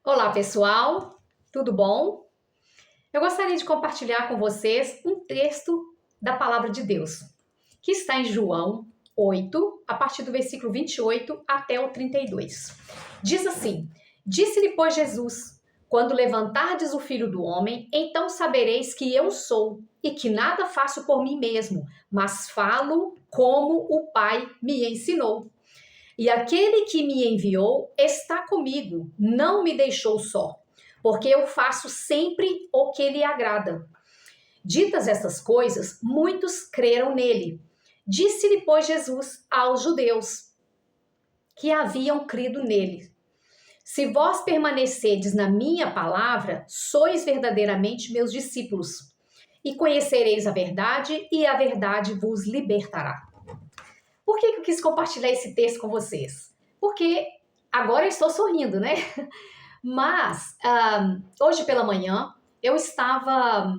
Olá, pessoal, tudo bom? Eu gostaria de compartilhar com vocês um texto da Palavra de Deus, que está em João 8, a partir do versículo 28 até o 32. Diz assim: Disse-lhe, pois, Jesus: Quando levantardes o Filho do Homem, então sabereis que eu sou, e que nada faço por mim mesmo, mas falo como o Pai me ensinou. E aquele que me enviou está comigo, não me deixou só, porque eu faço sempre o que lhe agrada. Ditas estas coisas, muitos creram nele. Disse-lhe, pois, Jesus aos judeus que haviam crido nele: Se vós permanecerdes na minha palavra, sois verdadeiramente meus discípulos, e conhecereis a verdade, e a verdade vos libertará. Por que eu quis compartilhar esse texto com vocês? Porque agora eu estou sorrindo, né? Mas hoje pela manhã eu estava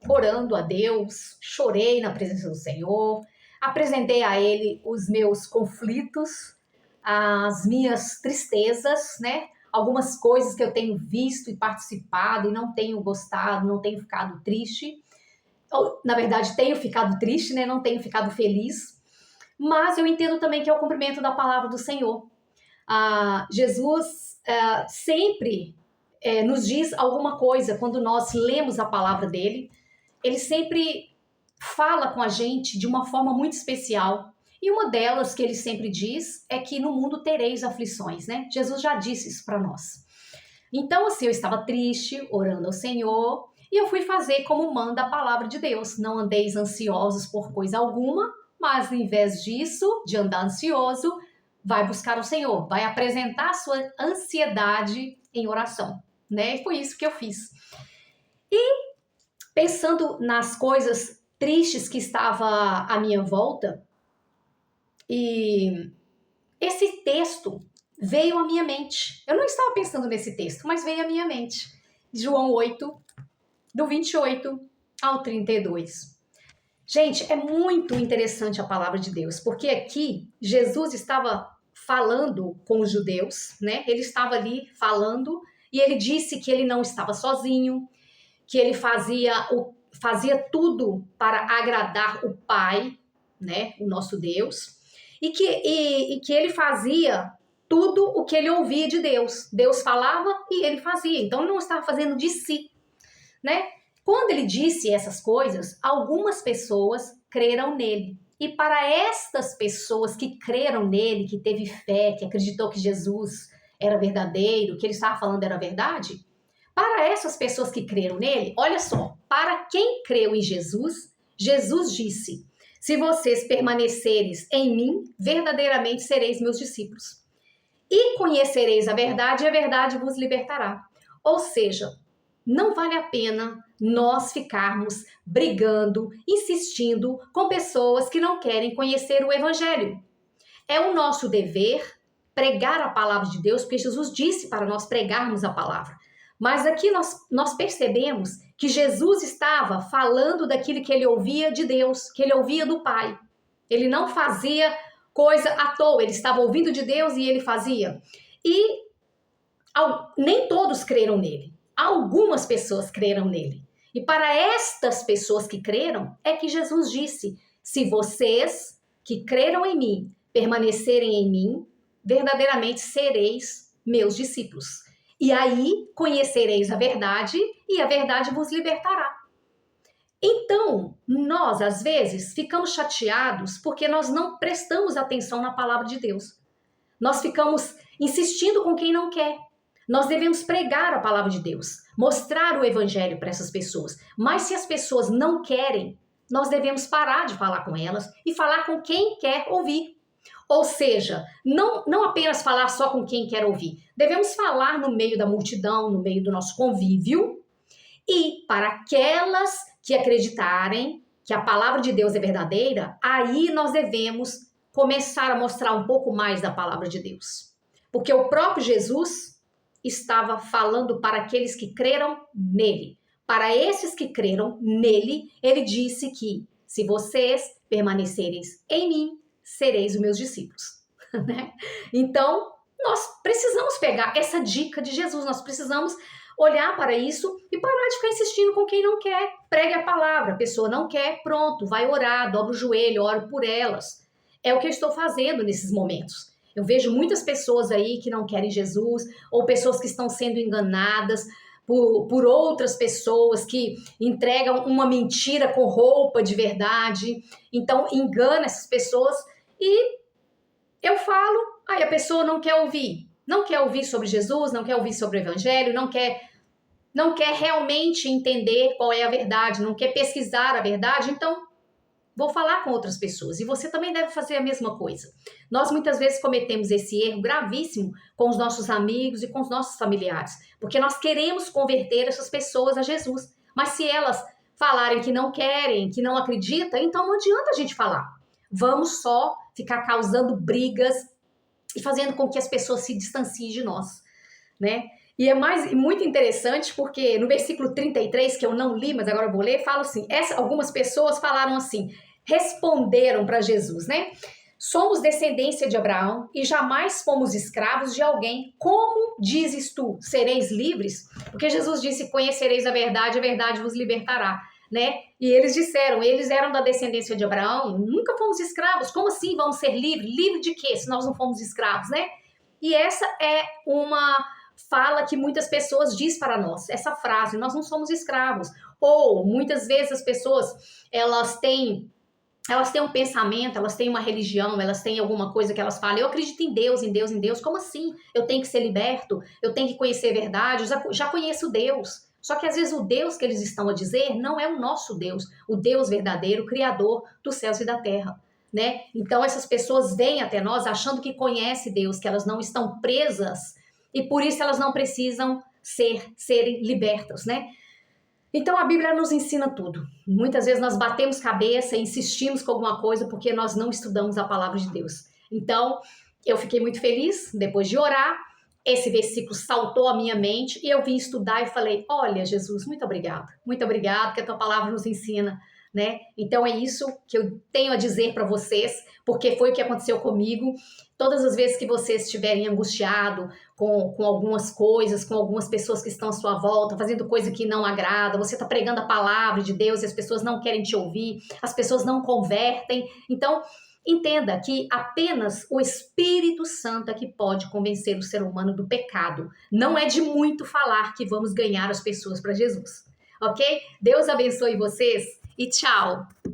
orando a Deus, chorei na presença do Senhor, apresentei a Ele os meus conflitos, as minhas tristezas, né? Algumas coisas que eu tenho visto e participado e não tenho gostado, não tenho ficado triste. Ou, na verdade, tenho ficado triste, né? Não tenho ficado feliz. Mas eu entendo também que é o cumprimento da palavra do Senhor. Jesus sempre nos diz alguma coisa quando nós lemos a palavra dele. Ele sempre fala com a gente de uma forma muito especial. E uma delas que ele sempre diz é que no mundo tereis aflições, né? Jesus já disse isso para nós. Então, assim, eu estava triste, orando ao Senhor, e eu fui fazer como manda a palavra de Deus. Não andeis ansiosos por coisa alguma, mas ao invés disso, de andar ansioso, vai buscar o Senhor, vai apresentar a sua ansiedade em oração, né? E foi isso que eu fiz. E pensando nas coisas tristes que estava à minha volta, e esse texto veio à minha mente. Eu não estava pensando nesse texto, mas veio à minha mente. João 8, do 28 ao 32. Gente, é muito interessante a palavra de Deus, porque aqui Jesus estava falando com os judeus, né? Ele estava ali falando e ele disse que ele não estava sozinho, que ele fazia tudo para agradar o Pai, né? O nosso Deus, e que ele fazia tudo o que ele ouvia de Deus. Deus falava e ele fazia, então ele não estava fazendo de si, né? Quando ele disse essas coisas, algumas pessoas creram nele. E para estas pessoas que creram nele, que teve fé, que acreditou que Jesus era verdadeiro, que ele estava falando era verdade, para essas pessoas que creram nele, olha só, para quem creu em Jesus, Jesus disse: Se vocês permaneceres em mim, verdadeiramente sereis meus discípulos. E conhecereis a verdade, e a verdade vos libertará. Ou seja, não vale a pena nós ficarmos brigando, insistindo com pessoas que não querem conhecer o Evangelho. É o nosso dever pregar a palavra de Deus, porque Jesus disse para nós pregarmos a palavra. Mas aqui nós percebemos que Jesus estava falando daquilo que ele ouvia de Deus, que ele ouvia do Pai. Ele não fazia coisa à toa, ele estava ouvindo de Deus e ele fazia. E nem todos creram nele. Algumas pessoas creram nele. E para estas pessoas que creram, é que Jesus disse: se vocês que creram em mim permanecerem em mim, verdadeiramente sereis meus discípulos. E aí conhecereis a verdade, e a verdade vos libertará. Então, nós, às vezes, ficamos chateados porque nós não prestamos atenção na palavra de Deus. Nós ficamos insistindo com quem não quer. Nós devemos pregar a palavra de Deus, mostrar o evangelho para essas pessoas. Mas se as pessoas não querem, nós devemos parar de falar com elas e falar com quem quer ouvir. Ou seja, não apenas falar só com quem quer ouvir. Devemos falar no meio da multidão, no meio do nosso convívio. E para aquelas que acreditarem que a palavra de Deus é verdadeira, aí nós devemos começar a mostrar um pouco mais da palavra de Deus. Porque o próprio Jesus estava falando para aqueles que creram nele. Para esses que creram nele, ele disse que se vocês permanecerem em mim, sereis os meus discípulos. Então, Nós precisamos pegar essa dica de Jesus, nós precisamos olhar para isso e parar de ficar insistindo com quem não quer. Pregue a palavra, a pessoa não quer, pronto, vai orar, dobra o joelho, oro por elas. É o que eu estou fazendo nesses momentos. Eu vejo muitas pessoas aí que não querem Jesus, ou pessoas que estão sendo enganadas por outras pessoas que entregam uma mentira com roupa de verdade. Então, engana essas pessoas e eu falo, aí a pessoa não quer ouvir. Não quer ouvir sobre Jesus, não quer ouvir sobre o Evangelho, não quer realmente entender qual é a verdade, não quer pesquisar a verdade, então vou falar com outras pessoas. E você também deve fazer a mesma coisa. Nós muitas vezes cometemos esse erro gravíssimo com os nossos amigos e com os nossos familiares, porque nós queremos converter essas pessoas a Jesus. Mas se elas falarem que não querem, que não acreditam, então não adianta a gente falar. Vamos só ficar causando brigas e fazendo com que as pessoas se distanciem de nós, né? E é muito interessante porque no versículo 33, que eu não li, mas agora eu vou ler, fala assim, algumas pessoas falaram assim, responderam para Jesus, né? Somos descendência de Abraão e jamais fomos escravos de alguém. Como dizes tu, sereis livres? Porque Jesus disse, conhecereis a verdade vos libertará, né? E eles disseram, eles eram da descendência de Abraão, nunca fomos escravos. Como assim vamos ser livres? Livre de quê, se nós não fomos escravos, né? E essa é uma fala que muitas pessoas diz para nós, essa frase, nós não somos escravos. Ou muitas vezes as pessoas, elas têm um pensamento, elas têm uma religião, elas têm alguma coisa que elas falam, eu acredito em Deus, em Deus, em Deus, como assim? Eu tenho que ser liberto, eu tenho que conhecer a verdade, eu já conheço Deus. Só que às vezes o Deus que eles estão a dizer não é o nosso Deus, o Deus verdadeiro, criador dos céus e da terra, né? Então essas pessoas vêm até nós achando que conhecem Deus, que elas não estão presas e por isso elas não precisam serem libertas, né? Então a Bíblia nos ensina tudo. Muitas vezes nós batemos cabeça e insistimos com alguma coisa porque nós não estudamos a palavra de Deus. Então eu fiquei muito feliz depois de orar. Esse versículo saltou à minha mente e eu vim estudar e falei: olha, Jesus, muito obrigado que a tua palavra nos ensina, né? Então é isso que eu tenho a dizer para vocês, porque foi o que aconteceu comigo. Todas as vezes que vocês estiverem angustiado com algumas coisas, com algumas pessoas que estão à sua volta, fazendo coisa que não agrada, você está pregando a palavra de Deus e as pessoas não querem te ouvir, as pessoas não convertem. Então, entenda que apenas o Espírito Santo é que pode convencer o ser humano do pecado. Não é de muito falar que vamos ganhar as pessoas para Jesus, ok? Deus abençoe vocês e tchau!